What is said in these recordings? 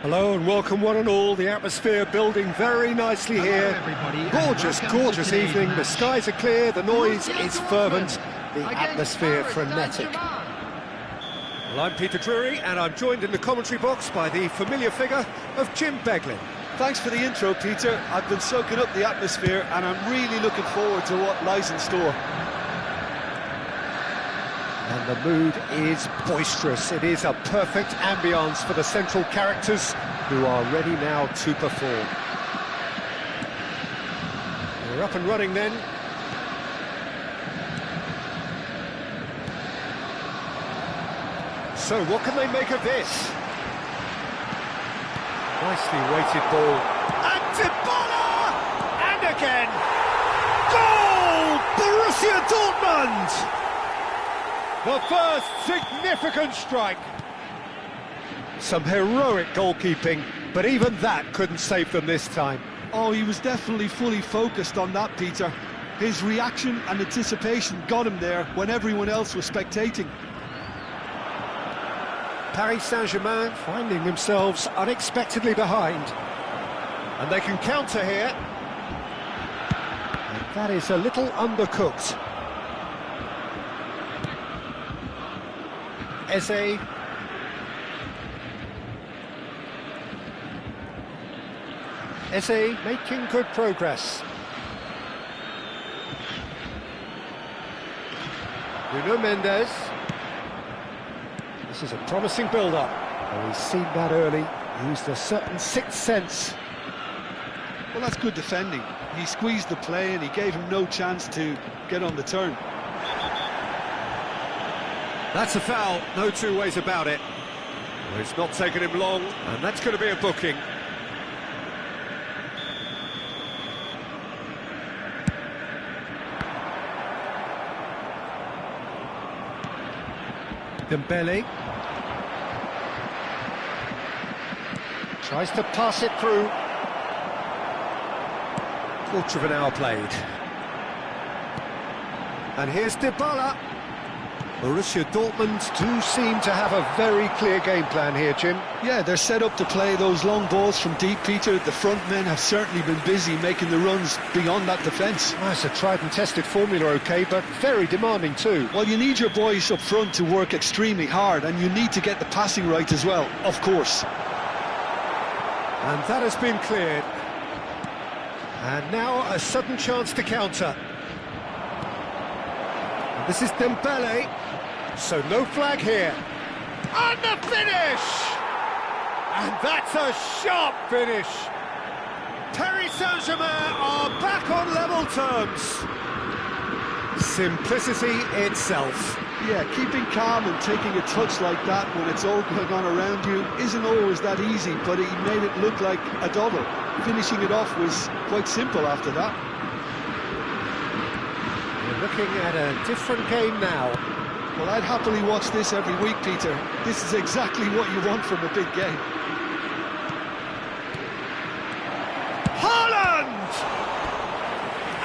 Hello and welcome one and all. The atmosphere building very nicely here. Gorgeous, gorgeous evening. The skies are clear, the noise is fervent, the atmosphere frenetic. Well, I'm Peter Drury and I'm joined in the commentary box by the familiar figure of Jim Beglin. Thanks for the intro, Peter. I've been soaking up the atmosphere and I'm really looking forward to what lies in store. And the mood is boisterous. It is a perfect ambience for the central characters who are ready now to perform. We're up and running then. So what can they make of this? Nicely weighted ball. And Dybala! And again! Goal! Borussia Dortmund! The first significant strike. Some heroic goalkeeping, but even that couldn't save them this time. Oh, he was definitely fully focused on that, Peter. His reaction and anticipation got him there when everyone else was spectating. Paris Saint-Germain finding themselves unexpectedly behind. And they can counter here. And that is a little undercooked. Eze. Eze making good progress. Bruno Mendes. This is a promising build-up. Well, he's seen that early, used a certain sixth sense. Well, that's good defending. He squeezed the play and he gave him no chance to get on the turn. That's a foul, no two ways about it. Well, it's not taken him long, and that's going to be a booking. Dembele. Tries to pass it through. Quarter of an hour played. And here's Dybala. Borussia Dortmund do seem to have a very clear game plan here, Jim. Yeah, they're set up to play those long balls from deep, Peter. The front men have certainly been busy making the runs beyond that defence. Well, it's a tried and tested formula, OK, but very demanding too. Well, you need your boys up front to work extremely hard, and you need to get the passing right as well, of course. And that has been cleared. And now a sudden chance to counter. And this is Dembele. So no flag here. And the finish! And that's a sharp finish. Paris Saint-Germain are back on level terms. Simplicity itself. Yeah, keeping calm and taking a touch like that when it's all going on around you isn't always that easy, but he made it look like a double. Finishing it off was quite simple after that. We're looking at a different game now. Well, I'd happily watch this every week, Peter. This is exactly what you want from a big game. Haaland!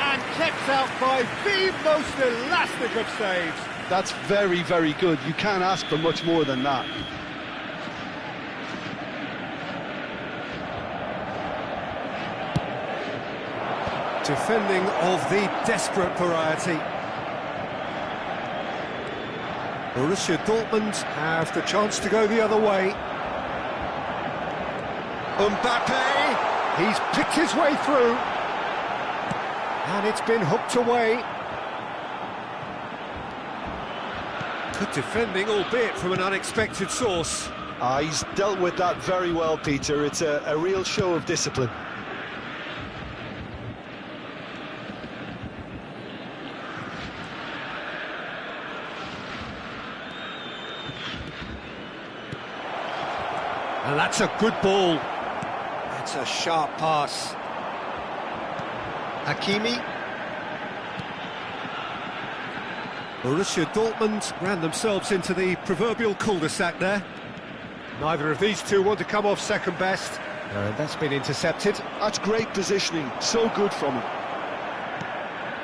And kept out by the most elastic of saves. That's very, very good. You can't ask for much more than that. Defending of the desperate variety. Borussia Dortmund have the chance to go the other way. Mbappe, he's picked his way through. And it's been hooked away. Good defending, albeit from an unexpected source. He's dealt with that very well, Peter. It's a real show of discipline. And that's a good ball. That's a sharp pass. Hakimi. Borussia Dortmund ran themselves into the proverbial cul-de-sac there. Neither of these two want to come off second best. That's been intercepted. That's great positioning. So good from him.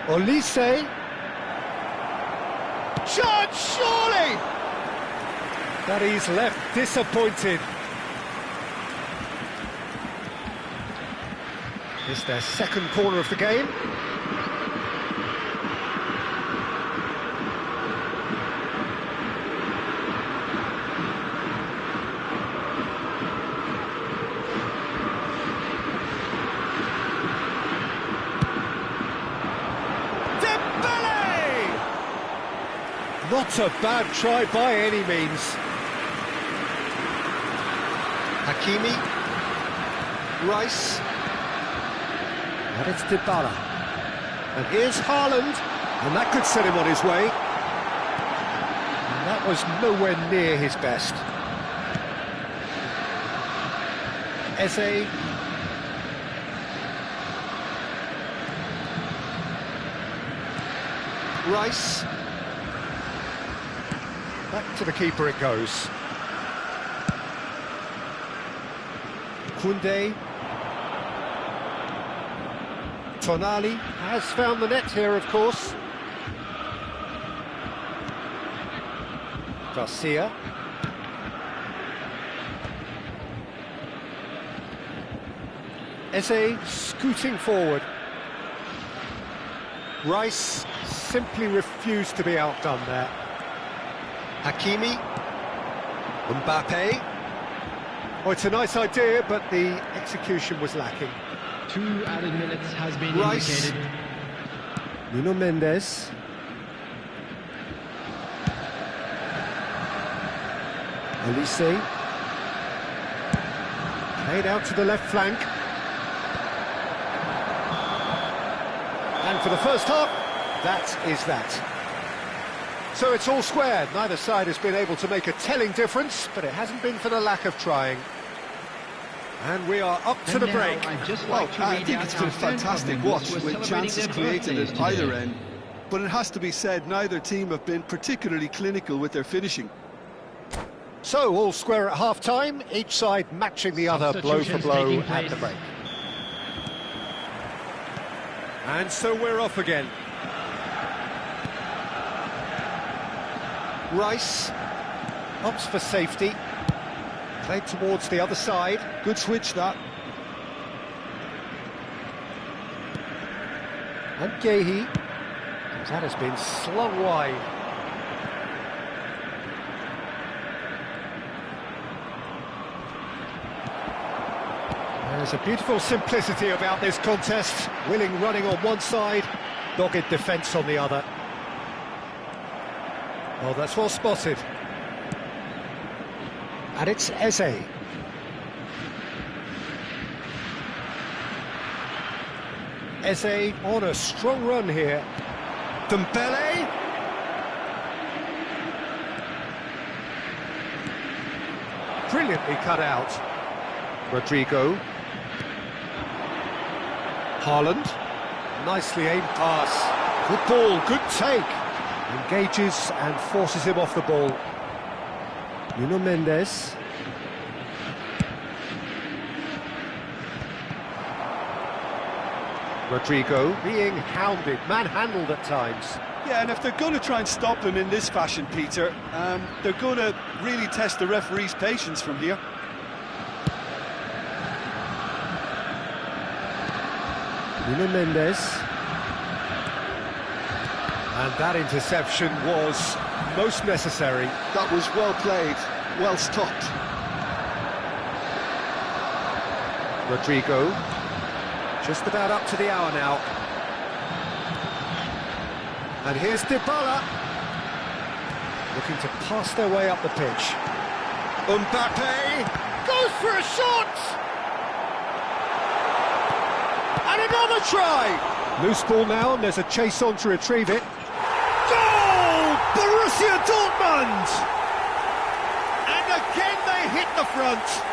Olise. Shot, surely! That he's left disappointed. It's their second corner of the game. Not a bad try by any means. Hakimi. Rice. And it's Dybala. And here's Haaland. And that could set him on his way. And that was nowhere near his best. Eze. Rice. Back to the keeper it goes. Koundé. Tonali has found the net here, of course. Garcia. Eze scooting forward. Rice simply refused to be outdone there. Hakimi. Mbappe. Oh, it's a nice idea, but the execution was lacking. 2 added minutes has been Rice. indicated. Nuno Mendes. Olise. Played out to the left flank. And for the first half, that is that. So it's all square. Neither side has been able to make a telling difference, but it hasn't been for the lack of trying. And we are up to the break. I think it's been a fantastic watch with chances created at either end. But it has to be said, neither team have been particularly clinical with their finishing. So all square at half-time, each side matching the other blow for blow at the break. And so we're off again. Rice opts for safety. Played towards the other side. Good switch, that. And Gehi. That has been slung wide. There's a beautiful simplicity about this contest. Willing running on one side, dogged defence on the other. Oh, that's well spotted. And it's Eze. Eze on a strong run here. Dembele. Brilliantly cut out. Rodrigo. Haaland. Nicely aimed pass. Good ball, good take. Engages and forces him off the ball. Nuno Mendes. Rodrigo being hounded, manhandled at times. Yeah, and if they're going to try and stop him in this fashion, Peter, they're going to really test the referee's patience from here. Nuno Mendes. And that interception was most necessary. That was well played, well stopped. Rodrigo, just about up to the hour now. And here's Dybala, looking to pass their way up the pitch. Mbappe goes for a shot! And another try! Loose ball now, and there's a chase on to retrieve it. Goal! Borussia Dortmund! And again they hit the front.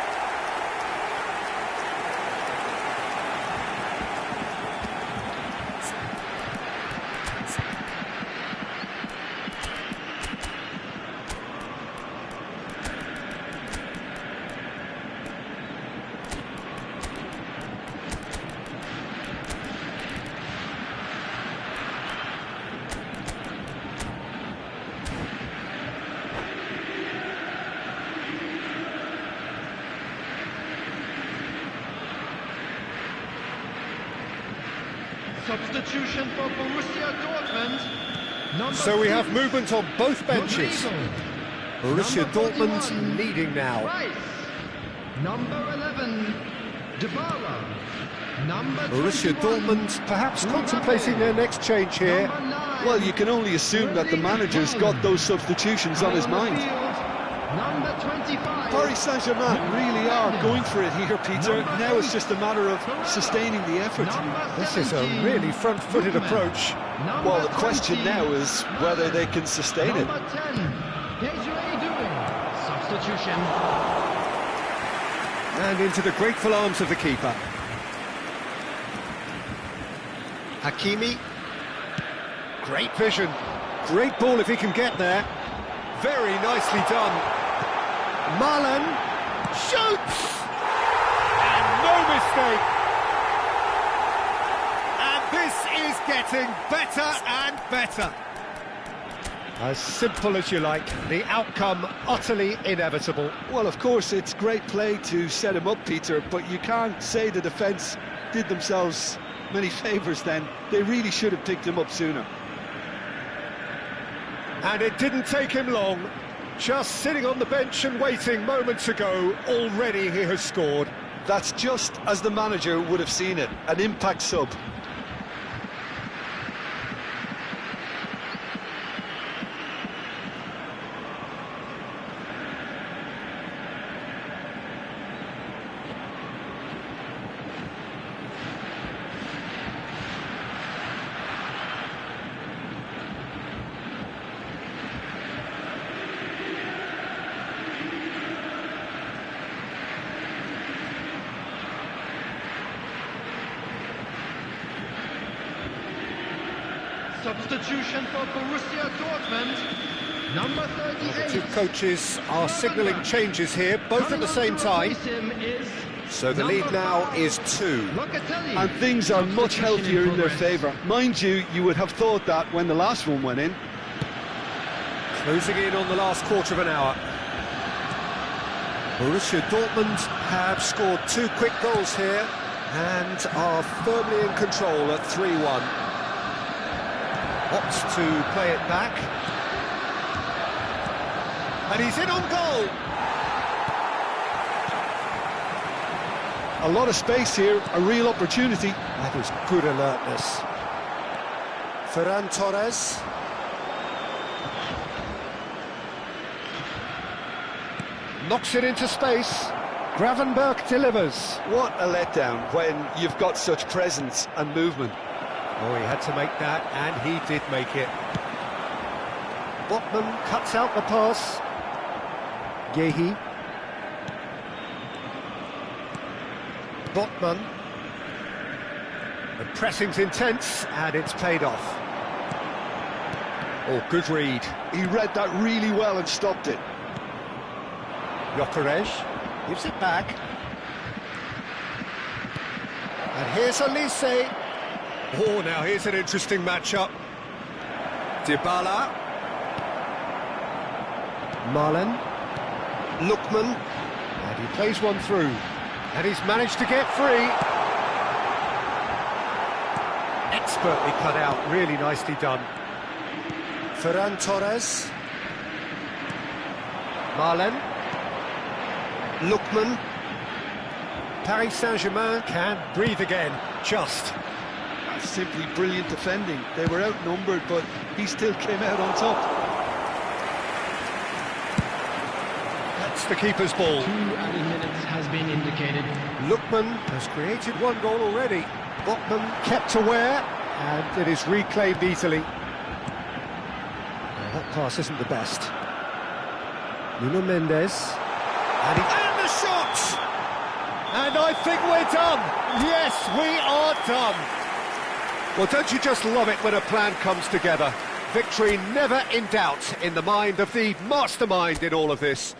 Substitution for Borussia Dortmund. So we have movement on both benches. Rodrigo. Borussia Number Dortmund 41, leading now. Rice. Number 11, Dybala. Number Borussia 21, Dortmund perhaps contemplating their next change here. Number 9, Well, you can only assume that the manager's got those substitutions on his mind. Number 25. Paris Saint-Germain really are going for it here, Peter. Now it's just a matter of sustaining the effort. This is a really front-footed approach. Well, the question now is whether they can sustain it. Number 10, Desiree Doué. Substitution. And into the grateful arms of the keeper. Hakimi. Great vision. Great ball if he can get there. Very nicely done. Marlon shoots! And no mistake. And this is getting better and better. As simple as you like, the outcome utterly inevitable. Well, of course, it's great play to set him up, Peter, but you can't say the defence did themselves many favours then. They really should have picked him up sooner. And it didn't take him long. Just sitting on the bench and waiting moments ago, already he has scored. That's just as the manager would have seen it, an impact sub. Substitution for Borussia Dortmund. Number 38. The two coaches are signalling changes here, both at the same time. So the lead now is 2. And things are much healthier in their favour. Mind you, you would have thought that when the last one went in. Closing in on the last quarter of an hour. Borussia Dortmund have scored 2 quick goals here and are firmly in control at 3-1. Opts to play it back. And he's in on goal. A lot of space here, a real opportunity. That is good alertness. Ferran Torres. Knocks it into space. Gravenberch delivers. What a letdown when you've got such presence and movement. Oh, he had to make that, and he did make it. Botman cuts out the pass. Yehi. Botman. The pressing's intense, and it's paid off. Oh, good read. He read that really well and stopped it. Gyökeres gives it back. And here's Elise. Oh, now here's an interesting matchup. Dybala. Marlon. Lookman. And he plays one through. And he's managed to get free. Expertly cut out, really nicely done. Ferran Torres. Marlon. Lookman. Paris Saint-Germain can breathe again, just. Simply brilliant defending. They were outnumbered, but he still came out on top. That's the keeper's ball. 2 added minutes has been indicated. Lookman has created 1 goal already. Botman kept aware, and it is reclaimed easily. That pass isn't the best. Nuno Mendes. And the shot! And I think we're done. Yes, we are done. Well, don't you just love it when a plan comes together? Victory never in doubt in the mind of the mastermind in all of this.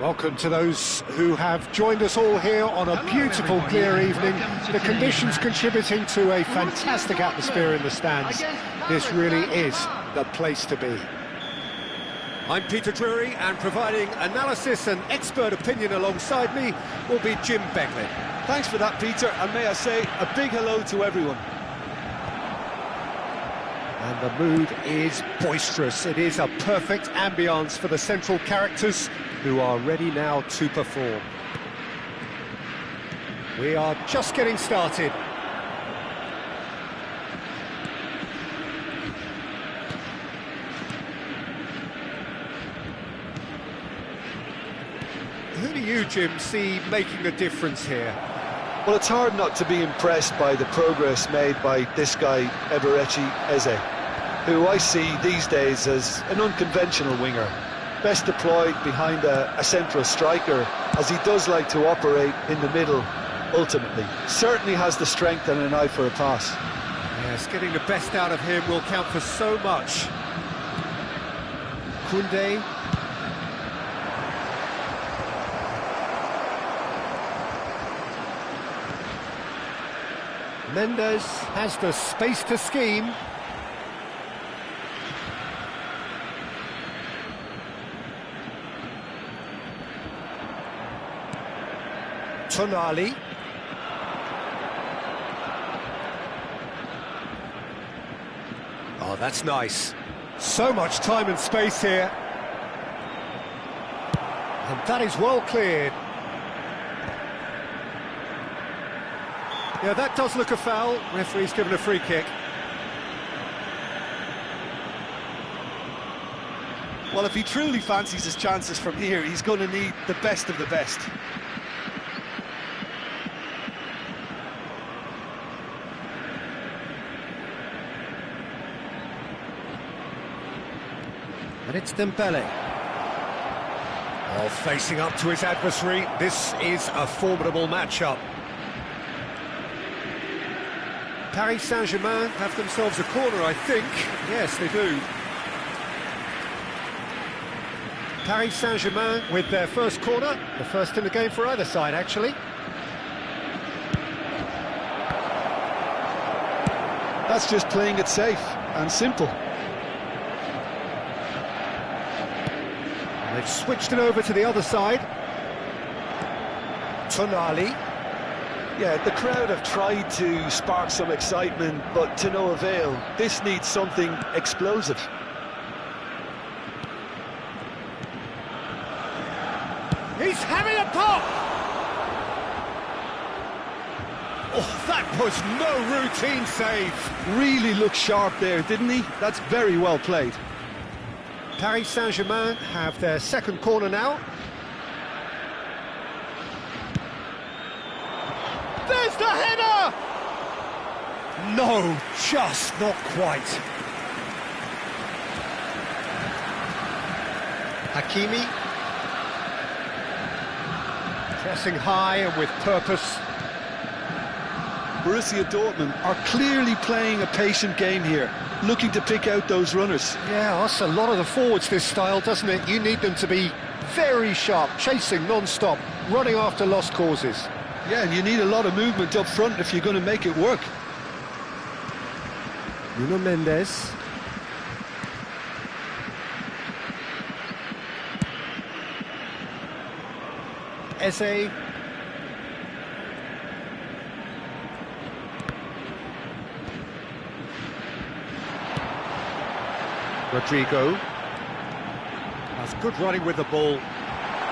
Welcome to those who have joined us all here on a beautiful, clear evening. The conditions contributing to a fantastic atmosphere in the stands. This really is the place to be. I'm Peter Drury, and providing analysis and expert opinion alongside me will be Jim Beglin. Thanks for that, Peter, and may I say a big hello to everyone. And the mood is boisterous. It is a perfect ambience for the central characters who are ready now to perform. We are just getting started. Who do you, Jim, see making a difference here? Well, it's hard not to be impressed by the progress made by this guy, Eberechi Eze, who I see these days as an unconventional winger, best deployed behind a central striker, as he does like to operate in the middle ultimately. Certainly has the strength and an eye for a pass. Yes, getting the best out of him will count for so much. Koundé. Mendes has the space to scheme. Tonali. Oh, that's nice. So much time and space here. And that is well cleared. Yeah, that does look a foul. Referee's given a free kick. Well, if he truly fancies his chances from here, he's going to need the best of the best. And it's Dembele. Oh, facing up to his adversary. This is a formidable matchup. Paris Saint-Germain have themselves a corner, I think. Yes, they do. Paris Saint-Germain with their first corner. The first in the game for either side, actually. That's just playing it safe and simple. They've switched it over to the other side. Tonali. Yeah, the crowd have tried to spark some excitement, but to no avail. This needs something explosive. He's having a pop! Oh, that was no routine save. Really looked sharp there, didn't he? That's very well played. Paris Saint-Germain have their second corner now. There's the header! No, just not quite. Hakimi. Pressing high and with purpose. Borussia Dortmund are clearly playing a patient game here, looking to pick out those runners. Yeah, that's a lot of the forwards, this style, doesn't it? You need them to be very sharp, chasing non-stop, running after lost causes. Yeah, and you need a lot of movement up front if you're going to make it work. Nuno Mendes. Eze. Rodrigo. That's good running with the ball.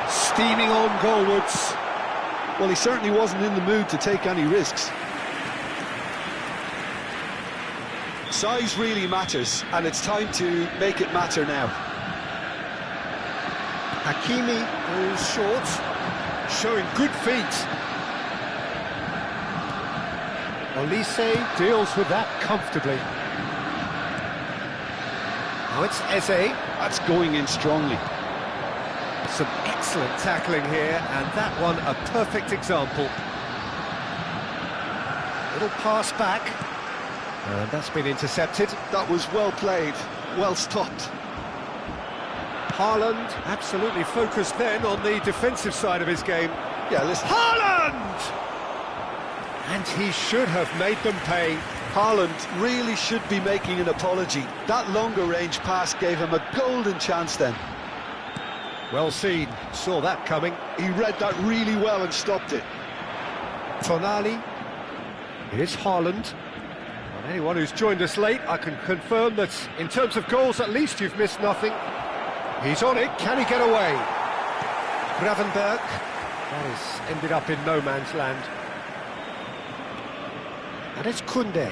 Steaming on goalwards. Well, he certainly wasn't in the mood to take any risks. Size really matters, and it's time to make it matter now. Hakimi is short, showing good feet. Olise deals with that comfortably. Now it's Eze. That's going in strongly. Some excellent tackling here, and that one a perfect example. Little pass back, and that's been intercepted. That was well played, well stopped. Haaland, absolutely focused then on the defensive side of his game. Yeah, listen. Haaland! And he should have made them pay. Haaland really should be making an apology. That longer range pass gave him a golden chance then. Well seen, saw that coming. He read that really well and stopped it. Tonali, here's Haaland. And anyone who's joined us late, I can confirm that in terms of goals, at least you've missed nothing. He's on it, can he get away? Gravenberg, that has ended up in no man's land. And it's Koundé.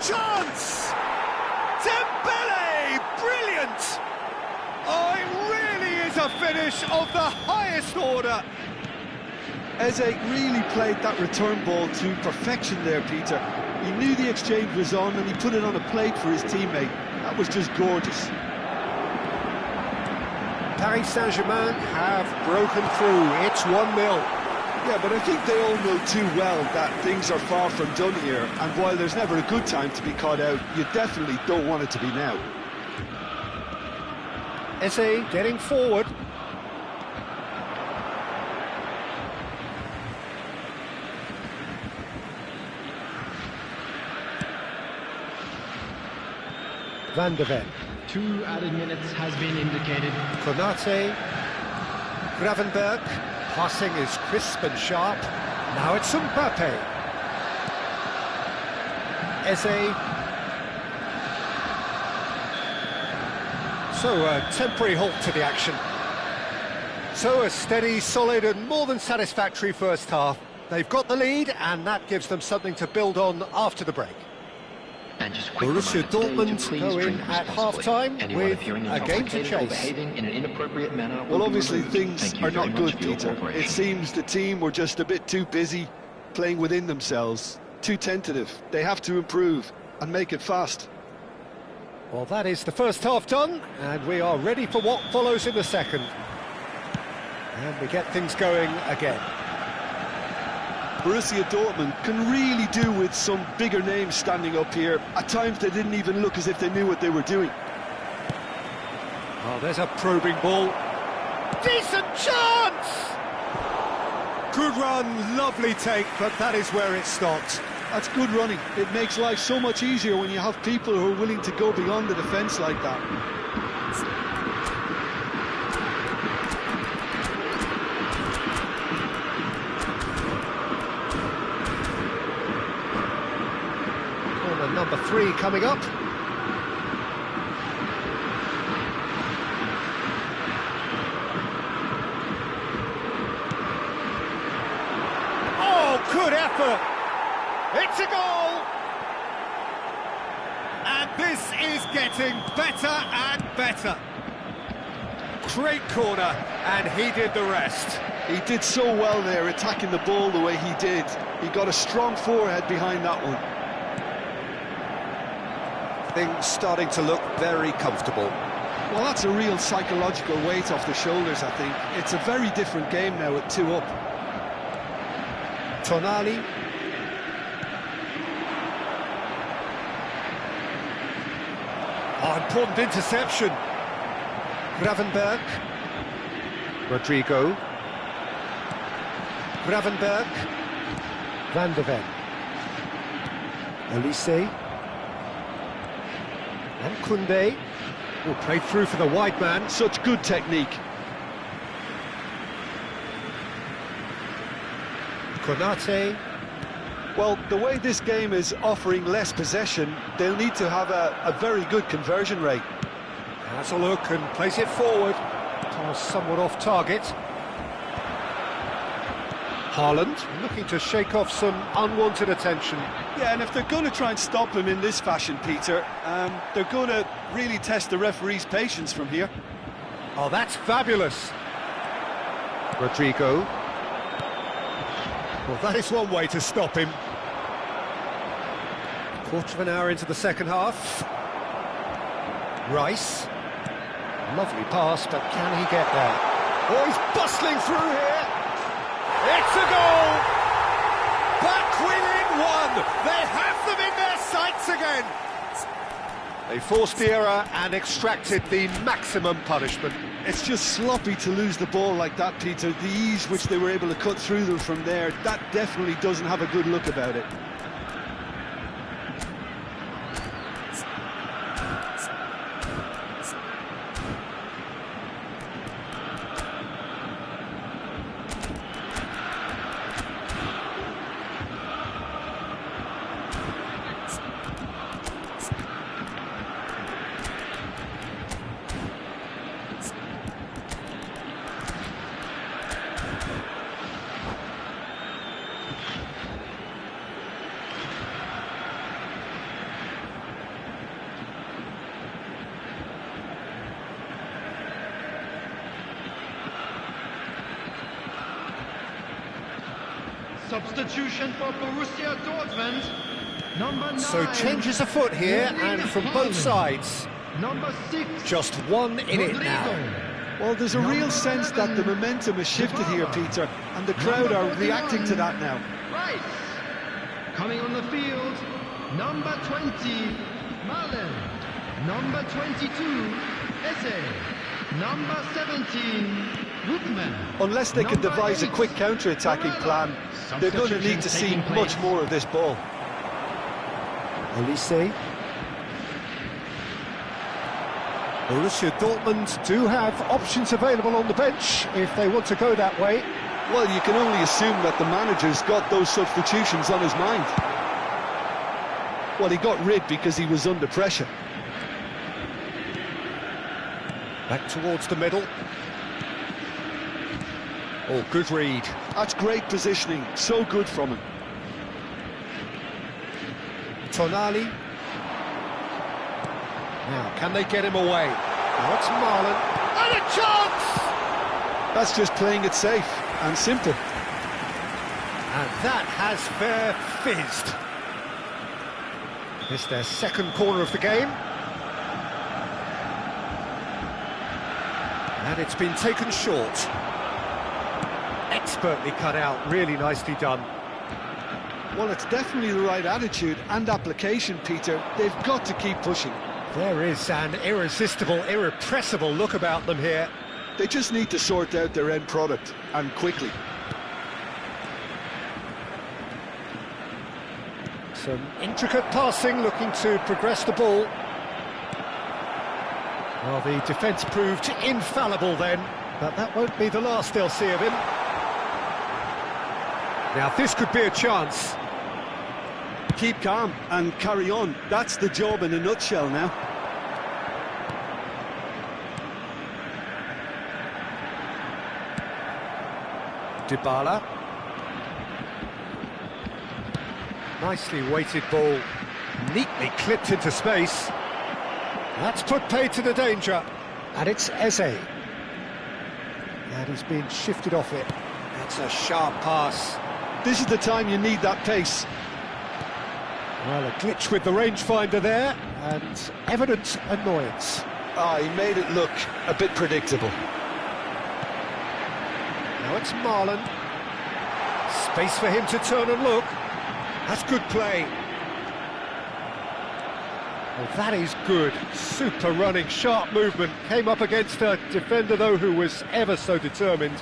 Chance! Dembele! Brilliant! Oh, it really is a finish of the highest order. Eze really played that return ball to perfection there, Peter. He knew the exchange was on and he put it on a plate for his teammate. That was just gorgeous. Paris Saint-Germain have broken through. It's 1-0. Yeah, but I think they all know too well that things are far from done here, and while there's never a good time to be caught out, you definitely don't want it to be now. Eze getting forward. Van de Ven. 2 added minutes has been indicated. Konate. Gravenberg. Passing is crisp and sharp. Now it's Mbappe. Eze. So a temporary halt to the action. So a steady, solid and more than satisfactory first half. They've got the lead and that gives them something to build on after the break. And just a quick Borussia reminder today Dortmund to please go in drink at responsibly. half-time Anyone with appearing a game to intoxicated or chase. behaving in an inappropriate manner will Well, be obviously removed. things Thank you are very not much good, for your Peter. cooperation. It seems the team were just a bit too busy, playing within themselves, too tentative. They have to improve and make it fast. Well, that is the first half done, and we are ready for what follows in the second. And we get things going again. Borussia Dortmund can really do with some bigger names standing up here. At times they didn't even look as if they knew what they were doing. Oh, there's a probing ball. Decent chance! Good run, lovely take, but that is where it stopped. That's good running. It makes life so much easier when you have people who are willing to go beyond the defence like that. Corner number 3 coming up. Oh, good effort! It's a goal! And this is getting better and better. Great corner, and he did the rest. He did so well there, attacking the ball the way he did. He got a strong forehead behind that one. Things starting to look very comfortable. Well, that's a real psychological weight off the shoulders, I think. It's a very different game now with 2 up. Tonali. Oh, important interception. Gravenberg. Rodrigo. Gravenberg. Van de Ven. Olise. And Koundé. Oh, played through for the wide man. Such good technique. Konate. Well, the way this game is offering less possession, they'll need to have a very good conversion rate. Has a look and plays it forward. Toss somewhat off target. Haaland looking to shake off some unwanted attention. Yeah, and if they're going to try and stop him in this fashion, Peter, they're going to really test the referee's patience from here. Oh, that's fabulous. Rodrigo. Well, that is one way to stop him. Quarter of an hour into the second half. Rice. Lovely pass, but can he get there? Oh, he's bustling through here. It's a goal! Back within 1. They have them in their sights again. again. They forced the error and extracted the maximum punishment. It's just sloppy to lose the ball like that, Peter. The ease which they were able to cut through them from there, that definitely doesn't have a good look about it. Substitution for Borussia Dortmund. Number 9. So changes afoot here, and from both sides. Number 6. Just one in it now. Well, there's a real sense that the momentum has shifted here, Peter, and the crowd are reacting to that now. Rice. Coming on the field, number 20, Malen. Number 22, Eze. Number 17, Woodman. Unless they can devise a quick counter-attacking plan, they're going to need to see much more of this ball. Olise. Borussia Dortmund do have options available on the bench if they want to go that way. Well, you can only assume that the manager's got those substitutions on his mind. Well, he got rid because he was under pressure. Back towards the middle. Oh, good read. That's great positioning, so good from him. Tonali. Now, can they get him away? Now it's Marlon. And a chance! That's just playing it safe and simple. And that has fair fizzed. It's their second corner of the game. And it's been taken short. Expertly cut out, really nicely done. Well, it's definitely the right attitude and application, Peter. They've got to keep pushing. There is an irresistible, irrepressible look about them here. They just need to sort out their end product, and quickly. Some intricate passing, looking to progress the ball. Well, the defence proved infallible then, but that won't be the last they'll see of him. Now, this could be a chance. Keep calm and carry on. That's the job in a nutshell now. Dybala. Nicely weighted ball, neatly clipped into space. That's put pay to the danger. And it's Eze. And he's been shifted off it. That's a sharp pass. This is the time you need that pace. Well, a glitch with the rangefinder there, and evident annoyance. He made it look a bit predictable. Now it's Marlon. Space for him to turn and look. That's good play. Well, that is good. Super running, sharp movement. Came up against a defender, though, who was ever so determined.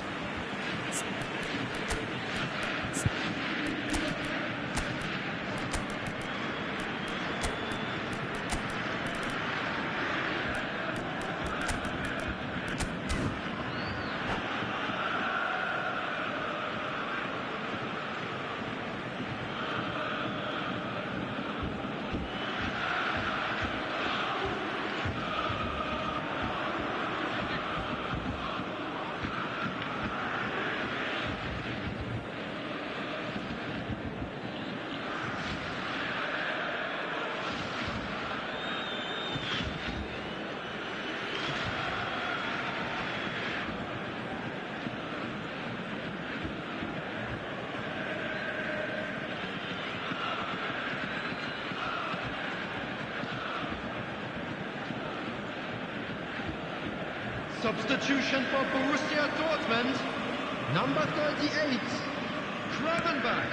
Substitution for Borussia Dortmund. Number 38, Kravenbach.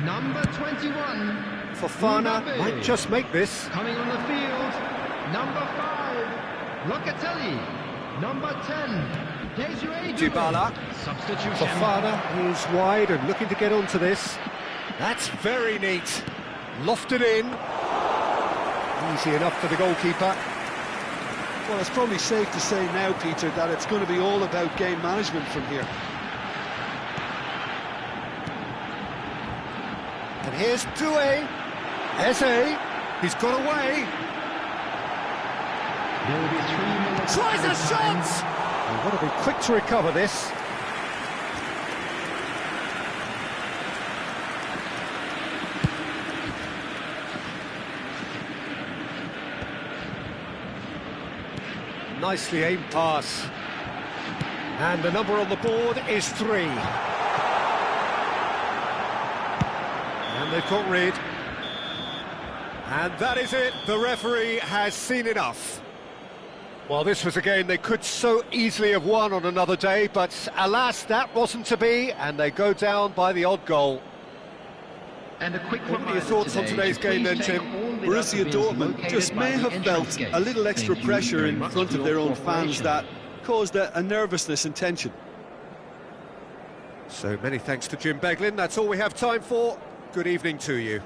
Number 21, Fofana might just make this. Coming on the field, number 5, Locatelli. Number 10, Desiree Dybala. Substitution. Fofana is wide and looking to get onto this. That's very neat. Lofted in. Easy enough for the goalkeeper. Well, it's probably safe to say now, Peter, that it's going to be all about game management from here. And here's Doué. Eze. He's got away. There will be 3 minutes. Tries a shot! They've got to be quick to recover this. Nicely aimed pass. And the number on the board is 3. And they've got rid. And that is it. The referee has seen enough. Well, this was a game they could so easily have won on another day, but alas, that wasn't to be, and they go down by the odd goal. And a quick What are your thoughts on today's game then, Tim? Borussia Dortmund just may have felt a little extra pressure in front of their own fans that caused a nervousness and tension. So many thanks to Jim Beglin. That's all we have time for. Good evening to you.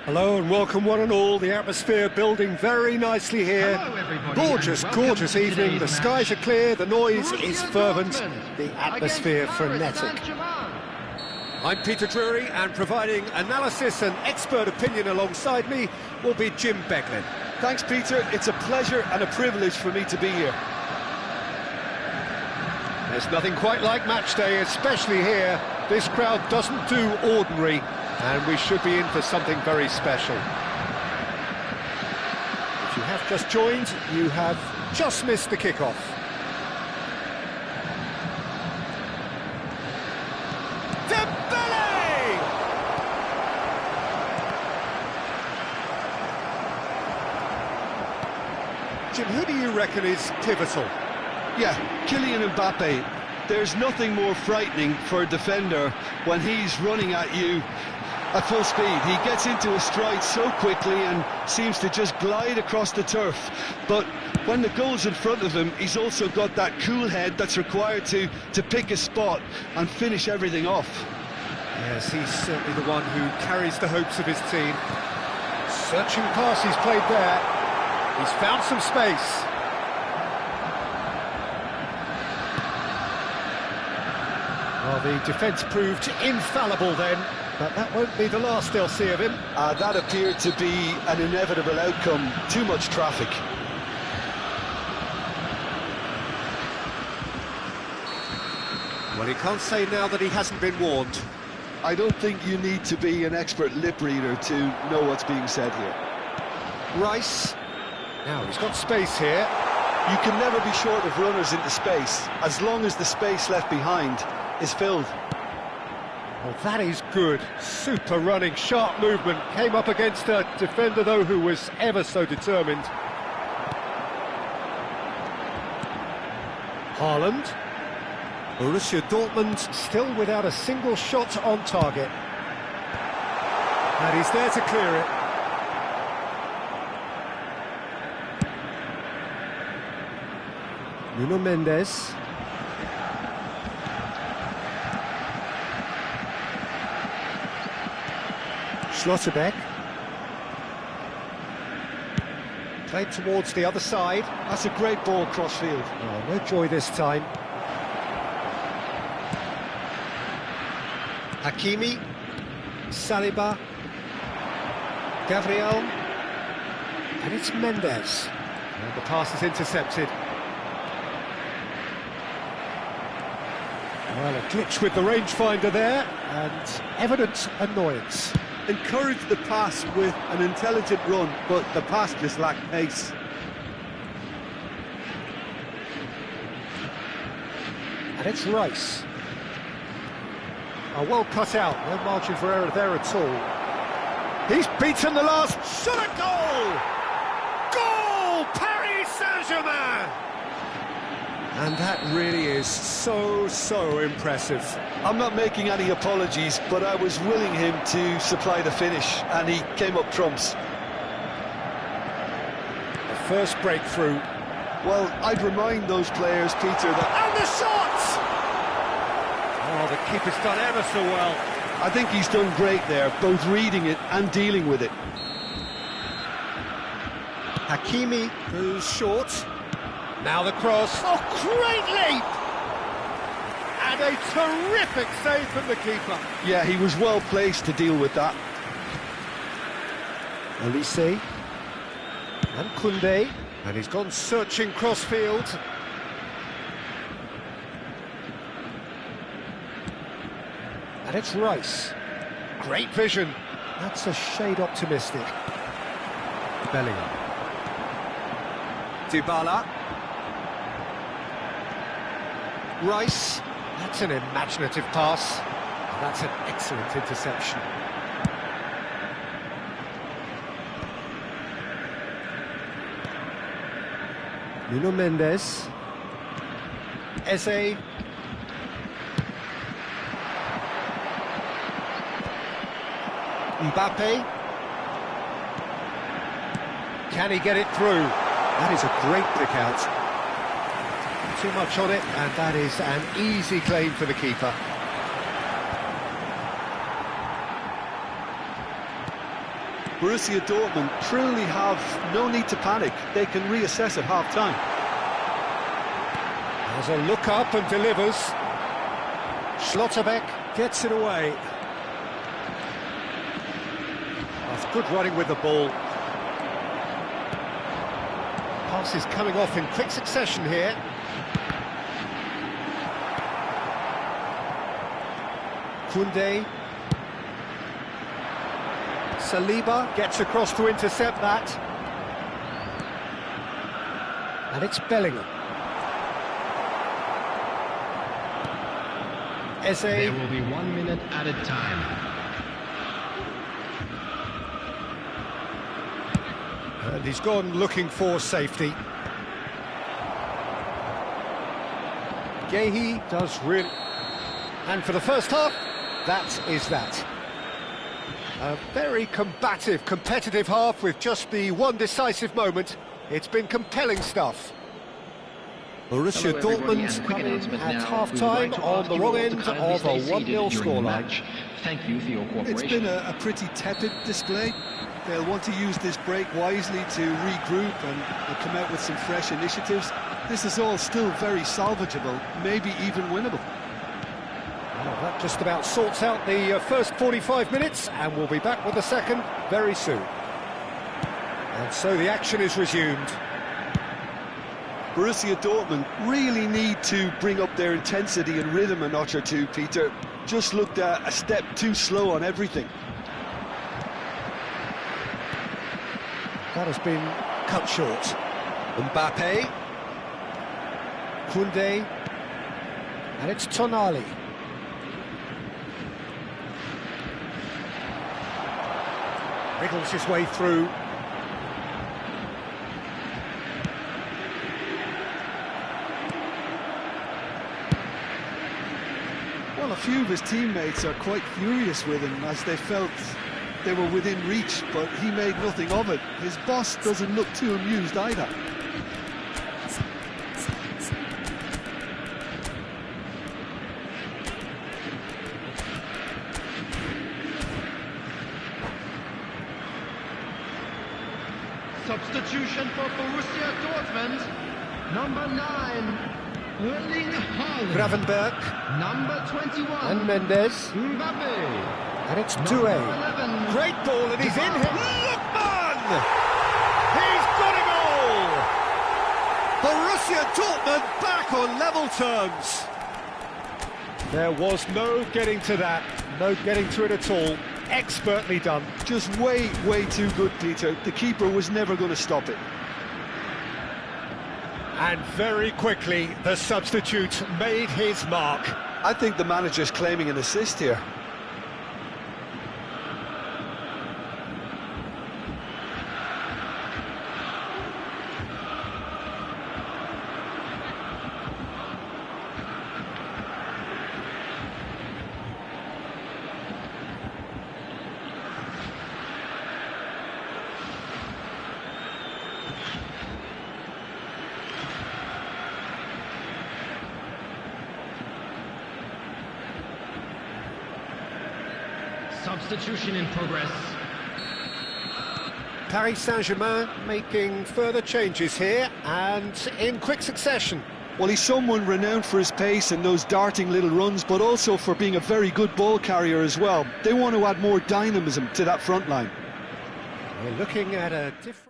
Hello and welcome one and all. The atmosphere building very nicely here. Hello, everybody, Gorgeous, and welcome gorgeous to evening. The today's skies are match. clear, the noise Borussia is fervent, Dortmund the atmosphere against Paris frenetic. Saint-Germain. I'm Peter Drury, and providing analysis and expert opinion alongside me will be Jim Beglin. Thanks, Peter. It's a pleasure and a privilege for me to be here. There's nothing quite like match day, especially here. This crowd doesn't do ordinary, and we should be in for something very special. If you have just joined, you have just missed the kickoff. Jim, who do you reckon is pivotal? Yeah, Kylian Mbappe. There's nothing more frightening for a defender when he's running at you at full speed. He gets into a stride so quickly and seems to just glide across the turf. But when the goal's in front of him, he's also got that cool head that's required to pick a spot and finish everything off. Yes, he's certainly the one who carries the hopes of his team. Searching pass he's played there. He's found some space. Well, the defence proved infallible then, but that won't be the last they'll see of him. That appeared to be an inevitable outcome. Too much traffic. Well, he can't say now that he hasn't been warned. I don't think you need to be an expert lip reader to know what's being said here. Rice. Now he's got space here. You can never be short of runners into space, as long as the space left behind is filled. Well, that is good. Super running, sharp movement. Came up against a defender, though, who was ever so determined. Haaland. Borussia Dortmund still without a single shot on target. And he's there to clear it. Nuno Mendes. Schlotterbeck. Played towards the other side. That's a great ball cross-field. Oh, no joy this time. Hakimi. Saliba. Gabriel. And it's Mendes. And the pass is intercepted. Well, a glitch with the rangefinder there, and evident annoyance. Encouraged the pass with an intelligent run, but the pass just lacked pace. And it's Rice. Oh, well cut out, no margin for error there at all. He's beaten the last shot at goal! Goal! Paris Saint-Germain! And that really is so impressive. I'm not making any apologies, but I was willing him to supply the finish, and he came up trumps. The first breakthrough. Well, I'd remind those players, Peter, that... And the shot! Oh, the keeper's done ever so well. I think he's done great there, both reading it and dealing with it. Hakimi goes short. Now the cross. Oh, great leap! And a terrific save from the keeper. Yeah, he was well placed to deal with that. Elise. And Koundé. And he's gone searching crossfield. And it's Rice. Great vision. That's a shade optimistic. Bellingham. Dybala. Rice. That's an imaginative pass. And that's an excellent interception. Nuno Mendes. Eze. Mbappe. Can he get it through? That is a great pick out. Too much on it, and that is an easy claim for the keeper. Borussia Dortmund truly have no need to panic. They can reassess at half-time. Has a look up and delivers. Schlotterbeck gets it away. That's good running with the ball. Passes coming off in quick succession here. Koundé. Saliba gets across to intercept that. And it's Bellingham. Eze. There will be 1 minute added time. And he's gone looking for safety. Gehi does really... And for the first half, that is that. A very combative, competitive half with just the one decisive moment. It's been compelling stuff. Borussia Dortmund coming at half-time on the wrong end of a 1-0 scoreline. Thank you for your cooperation. It's been a pretty tepid display. They'll want to use this break wisely to regroup and come out with some fresh initiatives. This is all still very salvageable, maybe even winnable. Well, that just about sorts out the first 45 minutes, and we'll be back with the second very soon. And so the action is resumed. Borussia Dortmund really need to bring up their intensity and rhythm a notch or two, Peter. Just looked a step too slow on everything. That has been cut short. Mbappe. Koundé. And it's Tonali. Wriggles his way through. Well, a few of his teammates are quite furious with him as they felt they were within reach, but he made nothing of it. His boss doesn't look too amused either. Substitution for Borussia Dortmund. Number 9, huynhvanthan. Gravenberg. Number 21. And Mendes. Mbappe. And it's Doué. 11. Great ball, and he's in here. Lookman! He's got it all! Borussia Dortmund back on level terms. There was no getting to that, no getting to it at all. Expertly done. Just way too good, Peter. The keeper was never going to stop it. And very quickly, the substitute made his mark. I think the manager's claiming an assist here. Substitution in progress. Paris Saint-Germain making further changes here, and in quick succession. Well, he's someone renowned for his pace and those darting little runs, but also for being a very good ball carrier as well. They want to add more dynamism to that front line. We're looking at a different...